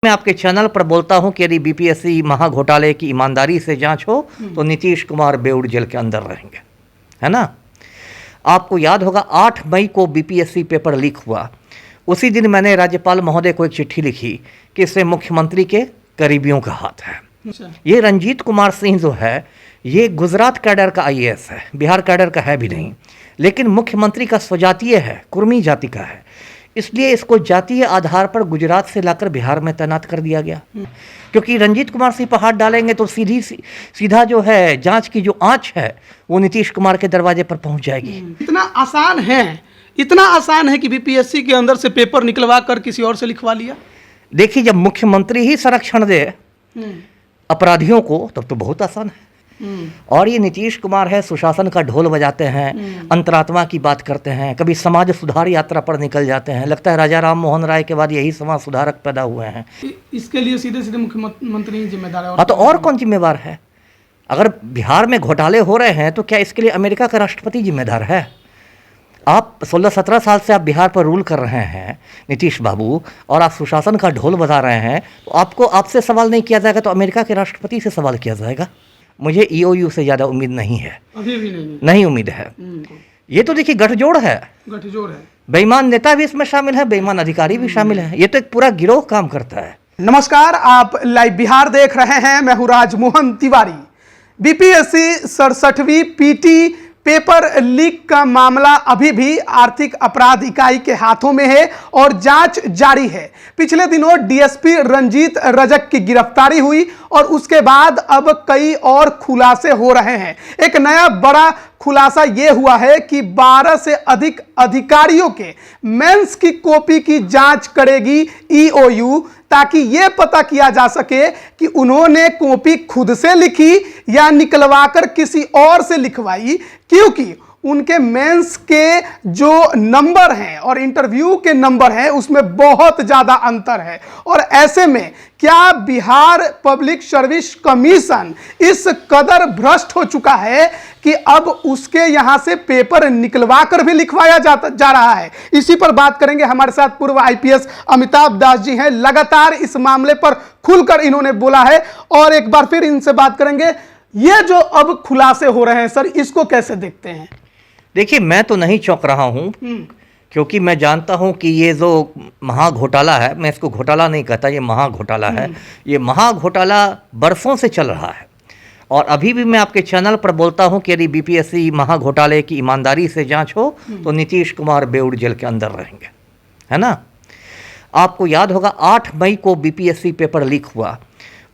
मैं आपके चैनल पर बोलता हूं कि यदि बीपीएससी महाघोटाले की ईमानदारी से जांच हो तो नीतीश कुमार बेऊर जेल के अंदर रहेंगे, है ना। आपको याद होगा 8 मई को बीपीएससी पेपर लीक हुआ। उसी दिन मैंने राज्यपाल महोदय को एक चिट्ठी लिखी कि इससे मुख्यमंत्री के करीबियों का हाथ है। ये रंजीत कुमार सिंह जो है ये गुजरात कैडर का आईएएस है, बिहार कैडर का है भी नहीं, लेकिन मुख्यमंत्री का स्वजातीय है, कुर्मी जाति का है, इसलिए इसको जातीय आधार पर गुजरात से लाकर बिहार में तैनात कर दिया गया। क्योंकि रंजीत कुमार सिंह पर हाथ डालेंगे तो सीधा जो है जांच की जो आंच है वो नीतीश कुमार के दरवाजे पर पहुंच जाएगी। इतना आसान है कि बीपीएससी के अंदर से पेपर निकलवा कर किसी और से लिखवा लिया। देखिए, जब मुख्यमंत्री ही संरक्षण दे अपराधियों को तब तो बहुत आसान है। और ये नीतीश कुमार है, सुशासन का ढोल बजाते हैं, अंतरात्मा की बात करते हैं, कभी समाज सुधार यात्रा पर निकल जाते हैं। लगता है राजा राम मोहन राय के बाद यही समाज सुधारक पैदा हुए हैं। इसके लिए सीधे सीधे मुख्यमंत्री जिम्मेदार है। हाँ, तो और कौन जिम्मेवार है? अगर बिहार में घोटाले हो रहे हैं तो क्या इसके लिए अमेरिका का राष्ट्रपति जिम्मेदार है? आप 16-17 साल से आप बिहार पर रूल कर रहे हैं नीतीश बाबू, और आप सुशासन का ढोल बजा रहे हैं, तो आपसे सवाल नहीं किया जाएगा तो अमेरिका के राष्ट्रपति से सवाल किया जाएगा। मुझे ईओयू से ज़्यादा उम्मीद नहीं है, अभी भी नहीं उम्मीद है। ये तो देखिए गठजोड़ है, बेईमान नेता भी इसमें शामिल है, बेईमान अधिकारी भी शामिल है। ये तो एक पूरा गिरोह काम करता है। नमस्कार, आप लाइव बिहार देख रहे हैं। मैं हूं राजमोहन तिवारी। बीपीएससी 67वीं पीटी पेपर लीक का मामला अभी भी आर्थिक अपराध इकाई के हाथों में है और जांच जारी है। पिछले दिनों डीएसपी रंजीत रजक की गिरफ्तारी हुई और उसके बाद अब कई और खुलासे हो रहे हैं। एक नया बड़ा खुलासा यह हुआ है कि 12 से अधिक अधिकारियों के मेंस की कॉपी की जांच करेगी ईओयू, ताकि यह पता किया जा सके कि उन्होंने कॉपी खुद से लिखी या निकलवाकर किसी और से लिखवाई, क्योंकि उनके मेंस के जो नंबर हैं और इंटरव्यू के नंबर हैं उसमें बहुत ज्यादा अंतर है। और ऐसे में क्या बिहार पब्लिक सर्विस कमीशन इस कदर भ्रष्ट हो चुका है कि अब उसके यहां से पेपर निकलवा कर भी लिखवाया जा रहा है? इसी पर बात करेंगे। हमारे साथ पूर्व आईपीएस अमिताभ दास जी हैं। लगातार इस मामले पर खुलकर इन्होंने बोला है और एक बार फिर इनसे बात करेंगे। ये जो अब खुलासे हो रहे हैं सर, इसको कैसे देखते हैं? देखिए, मैं तो नहीं चौंक रहा हूं, क्योंकि मैं जानता हूं कि ये जो महाघोटाला है, मैं इसको घोटाला नहीं कहता, ये महाघोटाला है। ये महाघोटाला बरसों से चल रहा है और अभी भी मैं आपके चैनल पर बोलता हूं कि यदि बीपीएससी महाघोटाले की ईमानदारी से जांच हो तो नीतीश कुमार बेऊर जेल के अंदर रहेंगे, है ना। आपको याद होगा 8 मई को बीपीएससी पेपर लीक हुआ।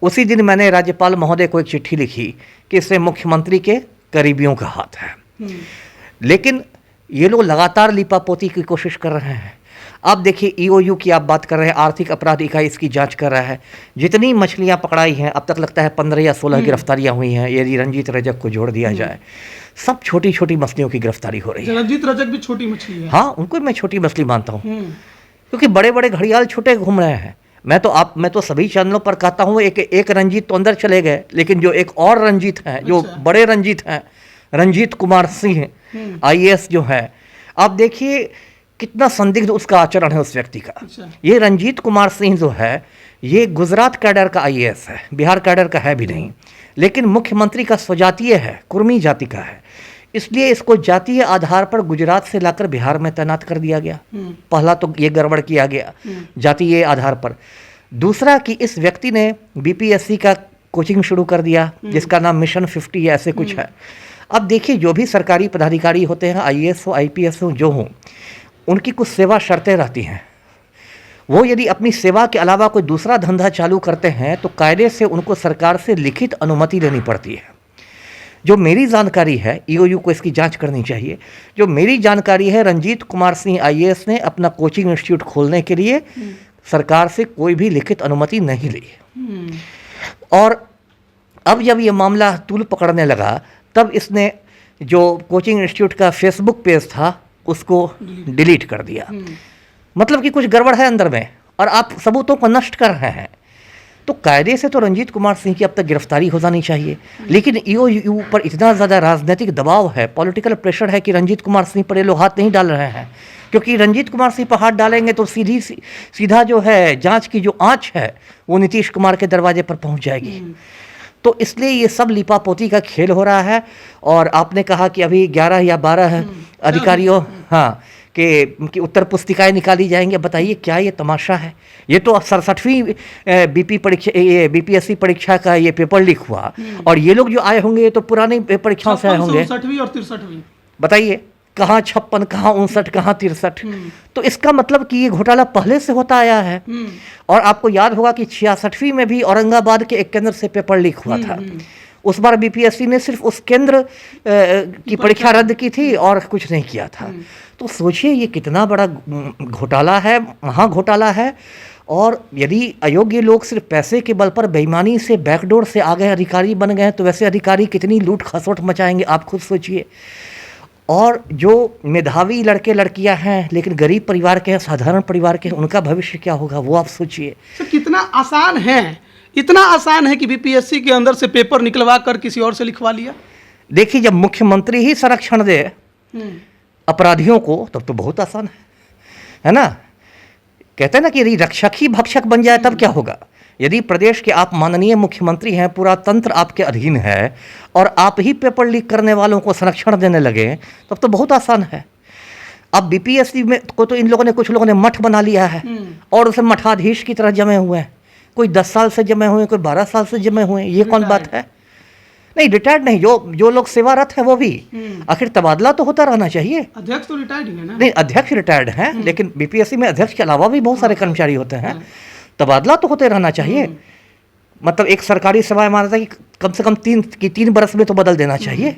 उसी दिन मैंने राज्यपाल महोदय को एक चिट्ठी लिखी कि इससे मुख्यमंत्री के करीबियों का हाथ है। लेकिन ये लोग लगातार लिपापोती की कोशिश कर रहे हैं। आप देखिए, ईओयू की आप बात कर रहे हैं, आर्थिक अपराध इकाई इसकी जांच कर रहा है। जितनी मछलियां पकड़ाई हैं अब तक लगता है 15 या 16 गिरफ्तारियां हुई हैं, यदि रंजीत रजक को जोड़ दिया जाए। सब छोटी छोटी मछलियों की गिरफ्तारी हो रही है। रंजीत रजक भी छोटी मछली है। हाँ, उनको मैं छोटी मछली मानता हूँ, क्योंकि बड़े बड़े घड़ियाल छोटे घूम रहे हैं। मैं तो सभी चैनलों पर कहता हूँ एक रंजीत तो अंदर चले गए, लेकिन जो एक और रंजीत हैं, जो बड़े रंजीत हैं, रंजीत कुमार सिंह आईएएस जो है, आप देखिए कितना संदिग्ध उसका आचरण है उस व्यक्ति का। ये रंजीत कुमार सिंह जो है ये गुजरात कैडर का आईएएस है, बिहार कैडर का है भी नहीं, लेकिन मुख्यमंत्री का स्वजातीय है, कुर्मी जाति का है, इसलिए इसको जातीय आधार पर गुजरात से लाकर बिहार में तैनात कर दिया गया। पहला तो ये गड़बड़ किया गया जातीय आधार पर। दूसरा कि इस व्यक्ति ने बीपीएससी का कोचिंग शुरू कर दिया जिसका नाम मिशन 50 या ऐसे कुछ है। अब देखिए, जो भी सरकारी पदाधिकारी होते हैं, आईएएस हो, आईपीएस हो, जो हो, उनकी कुछ सेवा शर्तें रहती हैं। वो यदि अपनी सेवा के अलावा कोई दूसरा धंधा चालू करते हैं तो कायदे से उनको सरकार से लिखित अनुमति लेनी पड़ती है। जो मेरी जानकारी है, ईओयू को इसकी जांच करनी चाहिए, जो मेरी जानकारी है, रंजीत कुमार सिंह आईएएस ने अपना कोचिंग इंस्टीट्यूट खोलने के लिए सरकार से कोई भी लिखित अनुमति नहीं ली। और अब जब ये मामला तूल पकड़ने लगा तब इसने जो कोचिंग इंस्टीट्यूट का फेसबुक पेज था उसको डिलीट कर दिया। मतलब कि कुछ गड़बड़ है अंदर में और आप सबूतों को नष्ट कर रहे हैं। तो कायदे से तो रंजीत कुमार सिंह की अब तक गिरफ्तारी हो जानी चाहिए, लेकिन ईओयू पर इतना ज़्यादा राजनीतिक दबाव है, पॉलिटिकल प्रेशर है कि रंजीत कुमार सिंह पर ये लोग हाथ नहीं डाल रहे हैं। क्योंकि रंजीत कुमार सिंह पर हाथ डालेंगे तो सीधा जो है जांच की जो आंच है वो नीतीश कुमार के दरवाजे पर पहुंच जाएगी। तो इसलिए ये सब लिपापोती का खेल हो रहा है। और आपने कहा कि अभी 11 या 12 अधिकारियों हाँ कि उत्तर पुस्तिकाएं निकाली जाएंगे। बताइए क्या ये तमाशा है? ये तो 67वीं बीपीएससी परीक्षा का ये पेपर लीक हुआ और ये लोग जो आए होंगे ये तो पुरानी परीक्षाओं से आए होंगे। 67वीं और 63वीं। बताइए कहाँ 56, कहाँ 59, कहाँ 63। तो इसका मतलब कि ये घोटाला पहले से होता आया है। और आपको याद होगा कि 66वीं में भी औरंगाबाद के एक केंद्र से पेपर लीक हुआ था। उस बार बीपीएससी ने सिर्फ उस केंद्र की परीक्षा रद्द की थी और कुछ नहीं किया था। तो सोचिए ये कितना बड़ा घोटाला है, महा घोटाला है। और यदि अयोग्य लोग सिर्फ पैसे के बल पर बेईमानी से बैकडोर से आ गए अधिकारी बन गए तो वैसे अधिकारी कितनी लूट खसोट मचाएंगे आप खुद सोचिए। और जो मेधावी लड़के लड़कियां हैं लेकिन गरीब परिवार के हैं, साधारण परिवार के हैं, उनका भविष्य क्या होगा वो आप सोचिए। तो कितना आसान है, इतना आसान है कि बीपीएससी के अंदर से पेपर निकलवा कर किसी और से लिखवा लिया। देखिए जब मुख्यमंत्री ही संरक्षण दे अपराधियों को तब तो बहुत आसान है ना। कहते हैं ना कि यदि रक्षक ही भक्षक बन जाए तब क्या होगा। यदि प्रदेश के आप माननीय मुख्यमंत्री हैं, पूरा तंत्र आपके अधीन है और आप ही पेपर लीक करने वालों को संरक्षण देने लगे तब तो बहुत आसान है। अब बीपीएससी में को तो इन लोगों ने, कुछ लोगों ने मठ बना लिया है और उसे मठाधीश की तरह जमे हुए हैं। कोई 10 साल से जमे हुए, कोई 12 साल से जमे हुए। ये कौन बात है? नहीं रिटायर्ड नहीं, जो लोग सेवारत है वो भी। आखिर तबादला तो होता रहना चाहिए। अध्यक्ष तो रिटायर्ड ही है ना? नहीं अध्यक्ष रिटायर्ड हैं लेकिन बीपीएससी में अध्यक्ष के अलावा भी बहुत सारे कर्मचारी होते हैं। तबादला तो होते रहना चाहिए। मतलब एक सरकारी सेवा मानता है कि कम से कम 3 बरस में तो बदल देना चाहिए।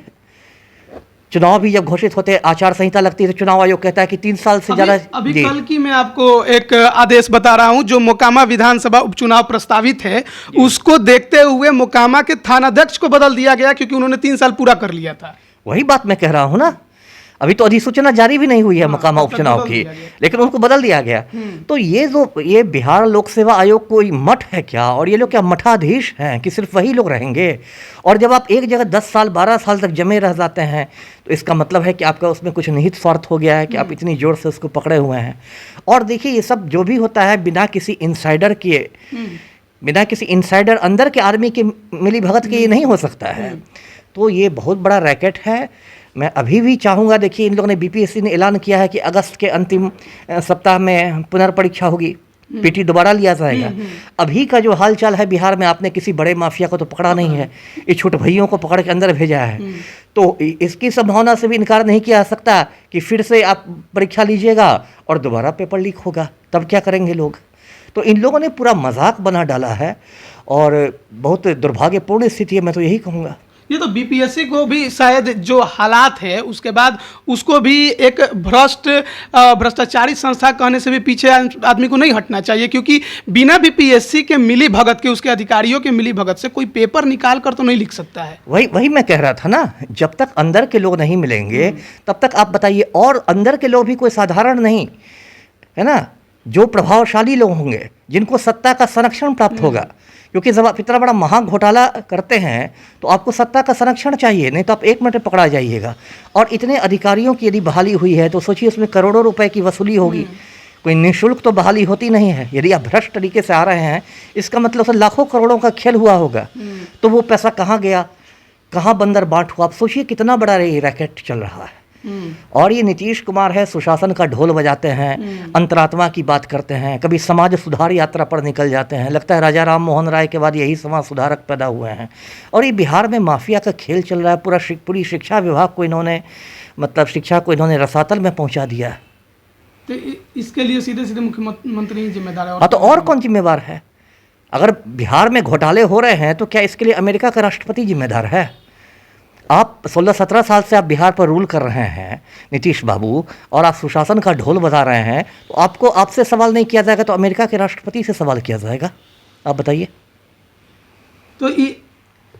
चुनाव भी जब घोषित होते आचार संहिता लगती है तो चुनाव आयोग कहता है कि 3 साल से ज्यादा। अभी कल की मैं आपको एक आदेश बता रहा हूं, जो मोकामा विधानसभा उपचुनाव प्रस्तावित है उसको देखते हुए मोकामा के थानाध्यक्ष को बदल दिया गया क्योंकि उन्होंने 3 साल पूरा कर लिया था। वही बात मैं कह रहा हूं ना, अभी तो अधिसूचना जारी भी नहीं हुई है मोकामा उपचुनाव की, लेकिन उनको बदल दिया गया। तो ये बिहार लोक सेवा आयोग कोई मठ है क्या? और ये लोग क्या मठाधीश हैं कि सिर्फ वही लोग रहेंगे? और जब आप एक जगह 10 साल 12 साल तक जमे रह जाते हैं तो इसका मतलब है कि आपका उसमें कुछ निहित स्वार्थ हो गया है कि आप इतनी जोर से उसको पकड़े हुए हैं। और देखिए ये सब जो भी होता है बिना किसी इंसाइडर अंदर के आर्मी की मिली भगत के ये नहीं हो सकता है। तो ये बहुत बड़ा रैकेट है। मैं अभी भी चाहूँगा, देखिए इन लोगों ने बीपीएससी ने ऐलान किया है कि अगस्त के अंतिम सप्ताह में पुनर्परीक्षा होगी, पीटी दोबारा लिया जाएगा। अभी का जो हालचाल है बिहार में, आपने किसी बड़े माफिया को तो पकड़ा नहीं है, ये छोटे भैयों को पकड़ के अंदर भेजा है। तो इसकी संभावना से भी इनकार नहीं किया जा सकता कि फिर से आप परीक्षा लीजिएगा और दोबारा पेपर लीक होगा, तब क्या करेंगे लोग। तो इन लोगों ने पूरा मजाक बना डाला है और बहुत दुर्भाग्यपूर्ण स्थिति है, मैं तो यही कहूँगा। ये तो बीपीएससी को भी शायद जो हालात है उसके बाद उसको भी एक भ्रष्टाचारी संस्था कहने से भी पीछे आदमी को नहीं हटना चाहिए, क्योंकि बिना बीपीएससी के मिली भगत के, उसके अधिकारियों के मिली भगत से कोई पेपर निकाल कर तो नहीं लिख सकता है। वही मैं कह रहा था ना, जब तक अंदर के लोग नहीं मिलेंगे तब तक आप बताइए। और अंदर के लोग भी कोई साधारण नहीं है ना, जो प्रभावशाली लोग होंगे, जिनको सत्ता का संरक्षण प्राप्त होगा। क्योंकि जब आप इतना बड़ा महा घोटाला करते हैं तो आपको सत्ता का संरक्षण चाहिए, नहीं तो आप 1 मिनट में पकड़ा जाइएगा। और इतने अधिकारियों की यदि बहाली हुई है तो सोचिए उसमें करोड़ों रुपए की वसूली होगी। कोई निःशुल्क तो बहाली होती नहीं है। यदि आप भ्रष्ट तरीके से आ रहे हैं इसका मतलब उसमें लाखों करोड़ों का खेल हुआ होगा। तो वो पैसा कहाँ गया, कहाँ बंदर बांट हुआ, आप सोचिए कितना बड़ा ये रैकेट चल रहा है। और ये नीतीश कुमार है, सुशासन का ढोल बजाते हैं, अंतरात्मा की बात करते हैं, कभी समाज सुधार यात्रा पर निकल जाते हैं। लगता है राजा राम मोहन राय के बाद यही समाज सुधारक पैदा हुए हैं। और ये बिहार में माफिया का खेल चल रहा है। पूरी शिक्षा विभाग को इन्होंने, मतलब शिक्षा को इन्होंने रसातल में पहुंचा दिया। तो इसके लिए सीधे सीधे मुख्यमंत्री जिम्मेदार है। हाँ तो और कौन जिम्मेवार है? अगर बिहार में घोटाले हो रहे हैं तो क्या इसके लिए अमेरिका का राष्ट्रपति जिम्मेदार है? आप 16-17 साल से आप बिहार पर रूल कर रहे हैं नीतीश बाबू, और आप सुशासन का ढोल बजा रहे हैं, तो आपसे सवाल नहीं किया जाएगा तो अमेरिका के राष्ट्रपति से सवाल किया जाएगा। आप बताइए। तो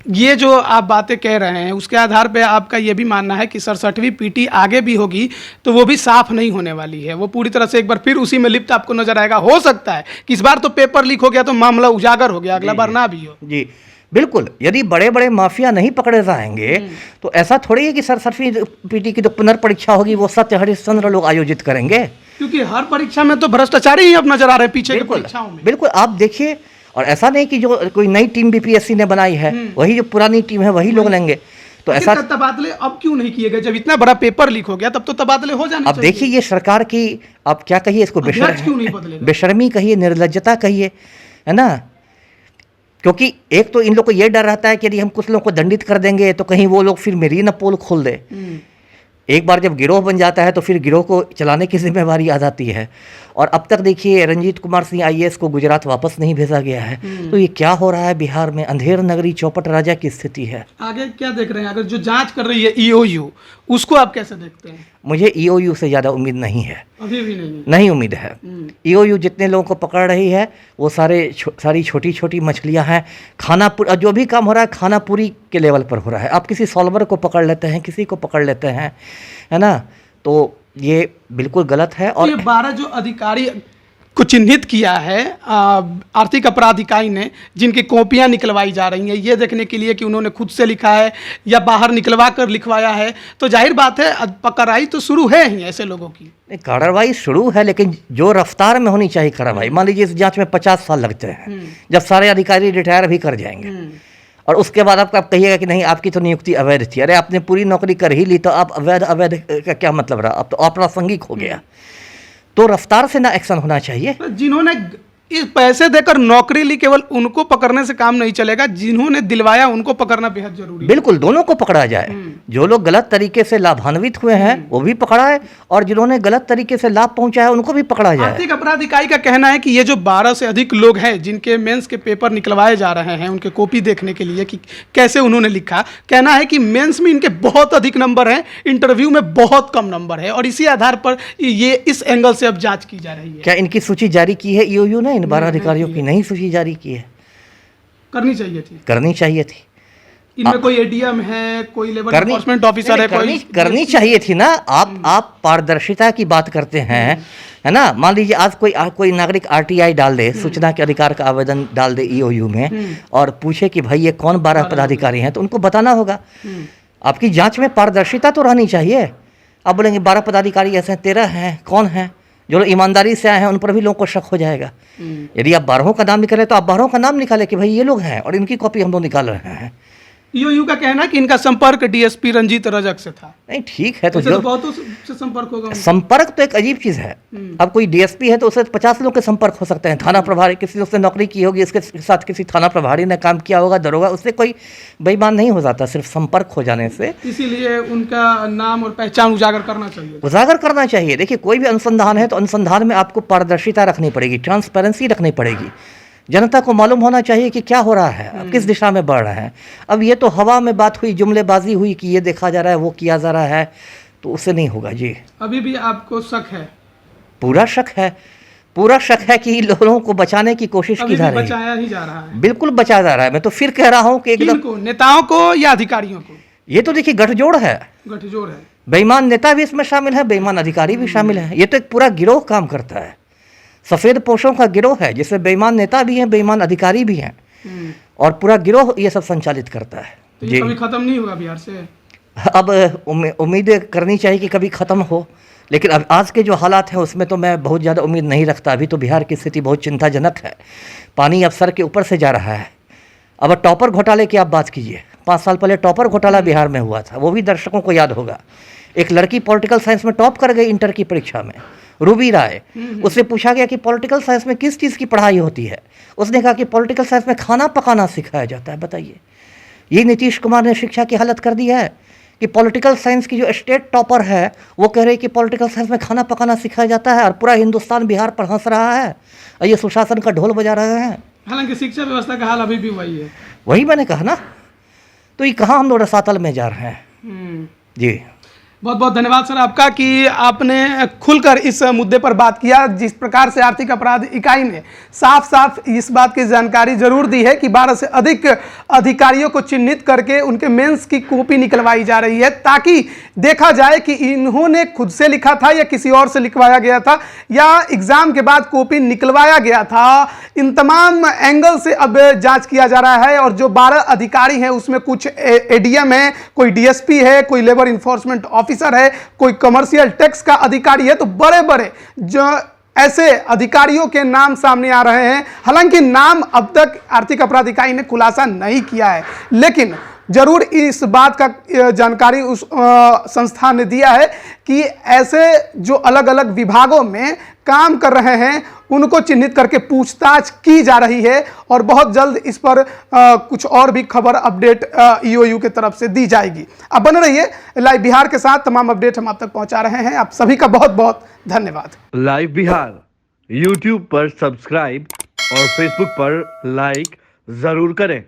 ये जो आप बातें कह रहे हैं उसके आधार पे आपका ये भी मानना है कि 67वीं पीटी आगे भी होगी तो वो भी साफ नहीं होने वाली है, वो पूरी तरह से एक बार फिर उसी में लिप्त आपको नजर आएगा। हो सकता है कि इस बार तो पेपर लीक हो गया तो मामला उजागर हो गया, अगला बार ना भी हो। जी बिल्कुल, यदि बड़े बड़े माफिया नहीं पकड़े जाएंगे तो ऐसा थोड़ी है कि सरसठवीं पीटी की जो पुनर्परीक्षा होगी वो सत्य हरिश्चंद्र लोग आयोजित करेंगे। क्योंकि हर परीक्षा में तो भ्रष्टाचारी ही अब नजर आ रहे हैं पीछे की परीक्षाओं में। बिल्कुल, आप देखिए, और ऐसा नहीं कि जो कोई नई टीम बीपीएससी ने बनाई है वही जो पुरानी टीम है वही लोग लेंगे। तो ऐसा तबादले अब क्यों नहीं किए गए? जब इतना बड़ा पेपर लीक हो गया तब तो तबादले हो जाने अब चाहिए। देखिए, ये सरकार की, आप क्या कहिए इसको, क्यों नहीं बदलेगा? बेशर्मी कहिए, निर्लज्जता कहिए, है ना। क्योंकि एक तो इन लोग को ये डर रहता है कि यदि हम कुछ लोगों को दंडित कर देंगे तो कहीं वो लोग फिर मेरी न पोल खोल दे। एक बार जब गिरोह बन जाता है तो फिर गिरोह को चलाने की जिम्मेवारी आ जाती है। और अब तक देखिए, रंजीत कुमार सिंह आईएएस को गुजरात वापस नहीं भेजा गया है। तो ये क्या हो रहा है बिहार में? अंधेर नगरी चौपट राजा की स्थिति है। आगे क्या देख रहे हैं? अगर जो जांच कर रही है ईओयू, उसको आप कैसे देखते हैं? मुझे ईओयू से ज़्यादा उम्मीद नहीं है, अभी भी नहीं उम्मीद है। ईओयू जितने लोगों को पकड़ रही है वो सारी छोटी छोटी मछलियां हैं। खानापुर, जो भी काम हो रहा है खानापुरी के लेवल पर हो रहा है। आप किसी सॉल्वर को पकड़ लेते हैं, किसी को पकड़ लेते हैं, है ना। तो ये बिल्कुल गलत है। और ये 12 जो अधिकारी को चिन्हित किया है आर्थिक अपराध इकाई ने, जिनकी कॉपियां निकलवाई जा रही हैं ये देखने के लिए कि उन्होंने खुद से लिखा है या बाहर निकलवा कर लिखवाया है, तो जाहिर बात है कार्रवाई तो शुरू है ही ऐसे लोगों की। कार्रवाई शुरू है, लेकिन जो रफ्तार में होनी चाहिए कार्रवाई। मान लीजिए इस जांच में 50 साल लगते हैं, जब सारे अधिकारी रिटायर भी कर जाएंगे और उसके बाद आप कहिएगा कि नहीं आपकी तो नियुक्ति अवैध थी। अरे आपने पूरी नौकरी कर ही ली तो आप अवैध का क्या मतलब रहा? अब तो अप्रासंगिक हो गया। तो रफ्तार से ना एक्शन होना चाहिए। जिन्होंने इस पैसे देकर नौकरी ली, केवल उनको पकड़ने से काम नहीं चलेगा, जिन्होंने दिलवाया उनको पकड़ना बेहद जरूरी है। बिल्कुल, दोनों को पकड़ा जाए। जो लोग गलत तरीके से लाभान्वित हुए हैं वो भी पकड़ाए और जिन्होंने गलत तरीके से लाभ पहुंचाया उनको भी पकड़ा जाए। आर्थिक अपराध इकाई का कहना है कि ये जो 12 से अधिक लोग हैं जिनके मेंस के पेपर निकलवाए जा रहे हैं उनके कॉपी देखने के लिए कि कैसे उन्होंने लिखा, कहना है कि मेंस में इनके बहुत अधिक नंबर हैं, इंटरव्यू में बहुत कम नंबर है और इसी आधार पर ये इस एंगल से अब जांच की जा रही है। क्या इनकी सूची जारी की है ईओयू ने? इन 12 अधिकारियों की नहीं सूची जारी की है। करनी चाहिए थी, करनी चाहिए थी। इनमें कोई एडीएम है, कोई लेबर एनफोर्समेंट ऑफिसर है, कोई करनी चाहिए थी ना। आप पारदर्शिता की बात करते हैं, है ना। मान लीजिए आज कोई नागरिक आरटीआई डाल दे, सूचना के अधिकार का आवेदन डाल दे ईओयू में और पूछे कि भाई ये कौन 12 पदाधिकारी हैं, तो उनको बताना होगा। आपकी जांच में पारदर्शिता तो रहनी चाहिए। आप बोलेंगे 12 पदाधिकारी ऐसे हैं, 13 हैं, कौन हैं? जो लोग ईमानदारी से आए हैं उन पर भी लोगों को शक हो जाएगा। यदि आप 12 का नाम निकालें तो आप 12 का नाम निकालें कि भाई ये लोग हैं और इनकी कॉपी हम लोग निकाल रहे हैं। ईओयू का कहना है कि इनका संपर्क डीएसपी रंजीत रजक से था। नहीं, ठीक है, तो जो बहुतों से संपर्क होगा। संपर्क तो एक अजीब चीज है। अब कोई डीएसपी है तो उससे 50 लोग के संपर्क हो सकते हैं। थाना प्रभारी, किसी उसने नौकरी की होगी, इसके साथ किसी थाना प्रभारी ने काम किया होगा, दरोगा, उससे कोई बेईमान नहीं हो जाता सिर्फ संपर्क हो जाने से। इसीलिए उनका नाम और पहचान उजागर करना चाहिए। उजागर करना चाहिए। देखिए, कोई भी अनुसंधान है तो अनुसंधान में आपको पारदर्शिता रखनी पड़ेगी, ट्रांसपेरेंसी रखनी पड़ेगी। जनता को मालूम होना चाहिए कि क्या हो रहा है, अब किस दिशा में बढ़ रहा है। अब ये तो हवा में बात हुई, जुमलेबाजी हुई कि ये देखा जा रहा है, वो किया जा रहा है, तो उससे नहीं होगा जी। अभी भी आपको शक है? पूरा शक है, पूरा शक है कि लोगों को बचाने की कोशिश की जा रही है। बचाया ही जा रहा है। बिल्कुल बचाया जा रहा है। मैं तो फिर कह रहा हूँ कि एकदम नेताओं को या अधिकारियों को? ये तो देखिए गठजोड़ है, गठजोड़ है। बेईमान नेता भी इसमें शामिल है, बेईमान अधिकारी भी शामिल है। ये तो एक पूरा गिरोह काम करता है, सफेद पोशों का गिरोह है जिसमें बेईमान नेता भी हैं, बेईमान अधिकारी भी हैं और पूरा गिरोह ये सब संचालित करता है। तो ये कभी खत्म नहीं होगा बिहार से? अब उम्मीद करनी चाहिए कि कभी खत्म हो, लेकिन अब आज के जो हालात हैं उसमें तो मैं बहुत ज़्यादा उम्मीद नहीं रखता। अभी तो बिहार की स्थिति बहुत चिंताजनक है। पानी अब सर के ऊपर से जा रहा है। अब टॉपर घोटाले की आप बात कीजिए। 5 साल पहले टॉपर घोटाला बिहार में हुआ था, वो भी दर्शकों को याद होगा। एक लड़की पॉलिटिकल साइंस में टॉप कर गई इंटर की परीक्षा में, रूबी राय। उससे पूछा गया कि पॉलिटिकल साइंस में किस चीज़ की पढ़ाई होती है। उसने कहा कि पॉलिटिकल साइंस में खाना पकाना सिखाया जाता है। बताइए, ये नीतीश कुमार ने शिक्षा की हालत कर दी है कि पॉलिटिकल साइंस की जो स्टेट टॉपर है वो कह रही है कि पॉलिटिकल साइंस में खाना पकाना सिखाया जाता है और पूरा हिंदुस्तान बिहार पर हंस रहा है और ये सुशासन का ढोल बजा रहे हैं। हालांकि शिक्षा व्यवस्था का हाल अभी भी वही है। वही मैंने कहा ना, तो ये कहाँ हम लोग रसातल में जा रहे हैं जी। बहुत बहुत धन्यवाद सर आपका कि आपने खुलकर इस मुद्दे पर बात किया। जिस प्रकार से आर्थिक अपराध इकाई ने साफ साफ इस बात की जानकारी जरूर दी है कि 12 से अधिक अधिकारियों को चिन्हित करके उनके मेंस की कॉपी निकलवाई जा रही है, ताकि देखा जाए कि इन्होंने खुद से लिखा था या किसी और से लिखवाया गया था या एग्जाम के बाद कॉपी निकलवाया गया था। इन तमाम एंगल से अब जांच किया जा रहा है। और जो 12 अधिकारी हैं उसमें कुछ एडीएम है, कोई डीएसपी है, कोई लेबर इन्फोर्समेंट ऑफिसर है, कोई कमर्शियल टैक्स का अधिकारी है। तो बड़े बड़े जो ऐसे अधिकारियों के नाम सामने आ रहे हैं। हालांकि नाम अब तक आर्थिक अपराध इकाई ने खुलासा नहीं किया है, लेकिन जरूर इस बात का जानकारी उस संस्थान ने दिया है कि ऐसे जो अलग अलग विभागों में काम कर रहे हैं उनको चिन्हित करके पूछताछ की जा रही है। और बहुत जल्द इस पर कुछ और भी खबर अपडेट ईओयू की तरफ से दी जाएगी। अब बने रहिए लाइव बिहार के साथ, तमाम अपडेट हम आप तक पहुंचा रहे हैं। आप सभी का बहुत बहुत धन्यवाद। लाइव बिहार यूट्यूब पर सब्सक्राइब और फेसबुक पर लाइक जरूर करें।